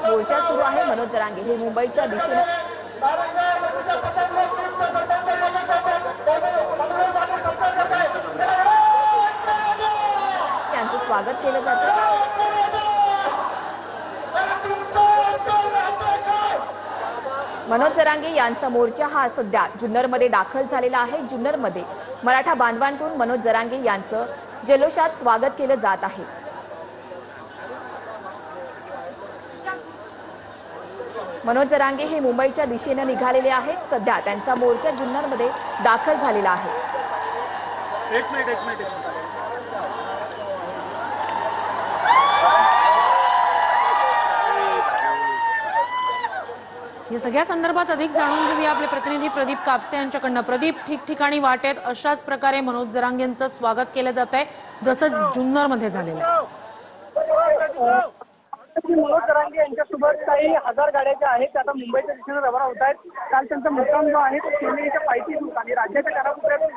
मोर्चा सुरू आहे। मनोज जरांगे हे मुंबईच्या दिशेने यांचं स्वागत केलं जातं। मनोज जरांगे यांचा मोर्चा हा सध्या जुन्नरमध्ये दाखल झालेला आहे। जुन्नरमध्ये मराठा बांधवांकडून मनोज जरांगे यांचं जल्लोषात स्वागत केलं जात आहे। मनोज जरांगे हे मुंबईच्या दिशेने निघालेले आहेत। सध्या त्यांचा मोर्चा जुन्नरमध्ये दाखल झालेला आहे। एक मिनिट या सगळ्या संदर्भात अधिक जाणून घेऊया आपले प्रतिनिधी प्रदीप कापसे यांच्याकडनं। प्रदीप, ठिकठिकाणी वाटेत अशाच प्रकारे मनोज जरांगेंचं स्वागत केलं जात आहे जसं जुन्नरमध्ये झालेलं आहे। मनोज जरांगे यांच्यासोबत काही हजार गाड्या ज्या आहेत त्या आता मुंबईच्या दिशेने रवाना होत आहेत। काल त्यांचा मुक्काम जो आहे तो शिवनेरीच्या पायथ्याशी होता आणि राज्याच्या कानाकोपऱ्यातून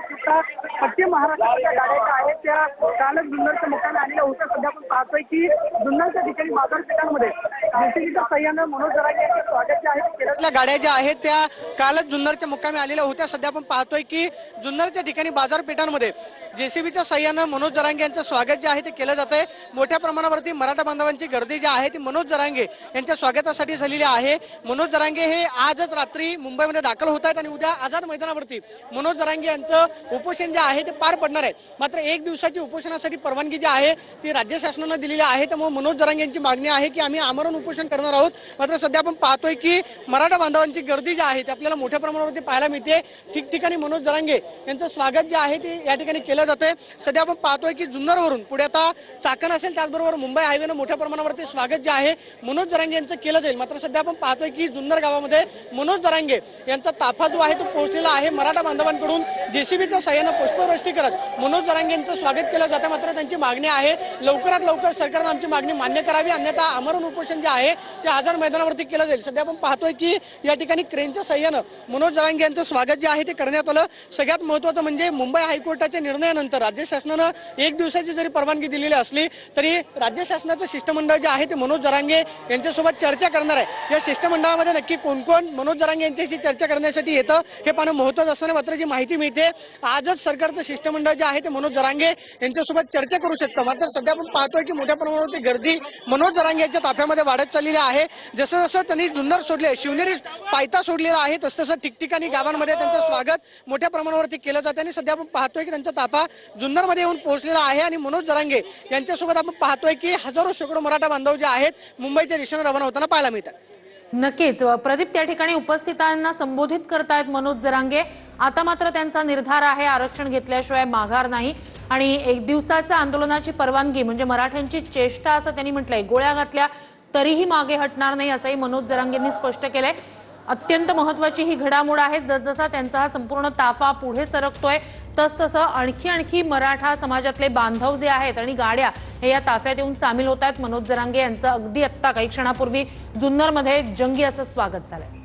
पश्चिम महाराष्ट्राच्या गाड्या ज्या आहेत त्या कालच जुन्नरच्या मुक्कामी आलेल्या होत्या। सध्या आपण पाहतोय की जुन्नरच्या ठिकाणी बाजारपेठांमध्ये जेसीबीच्या साह्यानं मनोज जरांगे यांचे स्वागत जे आहे केरळच्या गाड्या ज्या आहेत त्या कालच जुन्नरच्या मुक्कामी आलेल्या होत्या। सध्या आपण पाहतोय की जुन्नरच्या ठिकाणी बाजारपेठांमध्ये जेसीबीच्या साह्यानं मनोज जरांगे यांचं स्वागत जे आहे ते केलं जात आहे। मोठ्या प्रमाणावरती मराठा बांधवांची गर्दी जी आहे ती मनोज जरांगे यांच्या स्वागतासाठी झालेली आहे। मनोज जरांगे हे आजच रात्री मुंबईमध्ये दाखल होत आहेत आणि उद्या आझाद मैदानावरती मनोज जरांगे यांचं उपोषण जे आहे ते पार पडणार आहे। मात्र एक दिवसाची उपोषणासाठी परवानगी जी आहे ती राज्य शासनानं दिलेली आहे। त्यामुळे मनोज जरांगे यांची मागणी आहे की आम्ही आमरण उपोषण करणार आहोत। मात्र सध्या आपण पाहतोय की मराठा बांधवांची गर्दी जी आहे ती आपल्याला मोठ्या प्रमाणावरती पाहायला मिळते। ठिकठिकाणी मनोज जरांगे यांचं स्वागत जे आहे ते या ठिकाणी केलं जाते। सध्या आपण पाहतोय की जुन्नरवरून पुढे आता चाकण असेल त्याचबरोबर मुंबई हायवेनं मोठ्या प्रमाणावरती स्वागत जे आहे मनोज जरांगे यांचं केलं जाईल। मात्र सध्या आपण पाहतोय की जुन्नर गावामध्ये मनोज जरांगे यांचा ताफा जो आहे तो पोहोचलेला आहे। मराठा बांधवांकडून जेसीबीच्या साह्यानं पुष्पवृष्टी करत मनोज जरांगे यांचं स्वागत केलं जातं। मात्र त्यांची मागणी आहे लवकरात लवकर सरकारनं आमची मागणी मान्य करावी, अन्यथा आमरण उपोषण जे आहे ते आझाद मैदानावरती केलं जाईल। सध्या आपण पाहतोय की या ठिकाणी क्रेनच्या साह्यानं मनोज जरांगे यांचं स्वागत जे आहे ते करण्यात आलं। सगळ्यात महत्त्वाचं म्हणजे मुंबई हायकोर्टाच्या निर्णयानंतर राज्य शासनानं एक दिवसाची जरी परवानगी दिलेली असली तरी राज्य शासनाचं शिष्टमंडळ जे आहे ते मनोज जरांगे यांच्यासोबत चर्चा करणार आहे। या शिष्टमंडळामध्ये नक्की कोण कोण मनोज जरांगे यांच्याशी चर्चा करण्यासाठी येतं हे पाहणं महत्त्वाचं असताना मात्र जी माहिती मिळते आजच सरकारचं शिष्टमंडळ जे आहे ते मनोज जरांगे यांच्यासोबत चर्चा करू शकतं। मात्र सध्या आपण पाहतोय की मोठ्या प्रमाणावरती गर्दी मनोज जरांगे यांच्या ताफ्यामध्ये वाढत चाललेली आहे। जसं जसं त्यांनी जुन्नर सोडले, शिवनेरी पायथा सोडलेला आहे तसं तसं ठिकठिकाणी गावांमध्ये त्यांचं स्वागत मोठ्या प्रमाणावरती केलं जातं आणि सध्या आपण पाहतोय की त्यांचा ताफा जुन्नरमध्ये येऊन पोहोचलेला आहे आणि मनोज जरांगे यांच्यासोबत आपण पाहतोय की हजारो शेकडो मराठा बांधव जे आहेत मुंबईच्या दिशेने रवाना होताना पाहायला मिळतात। नक्कीच प्रदीप, त्या ठिकाणी उपस्थितांना संबोधित करतायत मनोज जरांगे। आता मात्र त्यांचा निर्धार आहे आरक्षण घेतल्याशिवाय माघार नाही आणि एक दिवसाच्या आंदोलनाची परवानगी म्हणजे मराठ्यांची चेष्टा असं त्यांनी म्हटलंय। गोळ्या घातल्या तरीही मागे हटणार नाही असंही मनोज जरांगेंनी स्पष्ट केलंय। अत्यंत महत्त्वाची ही घडामोड आहे। जसजसा त्यांचा हा संपूर्ण ताफा पुढे सरकतोय तसतसं आणखी मराठा समाजातले बांधव जे आहेत आणि गाड्या हे या ताफ्यात येऊन सामील होत आहेत। मनोज जरांगे यांचं अगदी आत्ता काही क्षणापूर्वी जुन्नरमध्ये जंगी असं स्वागत झालंय।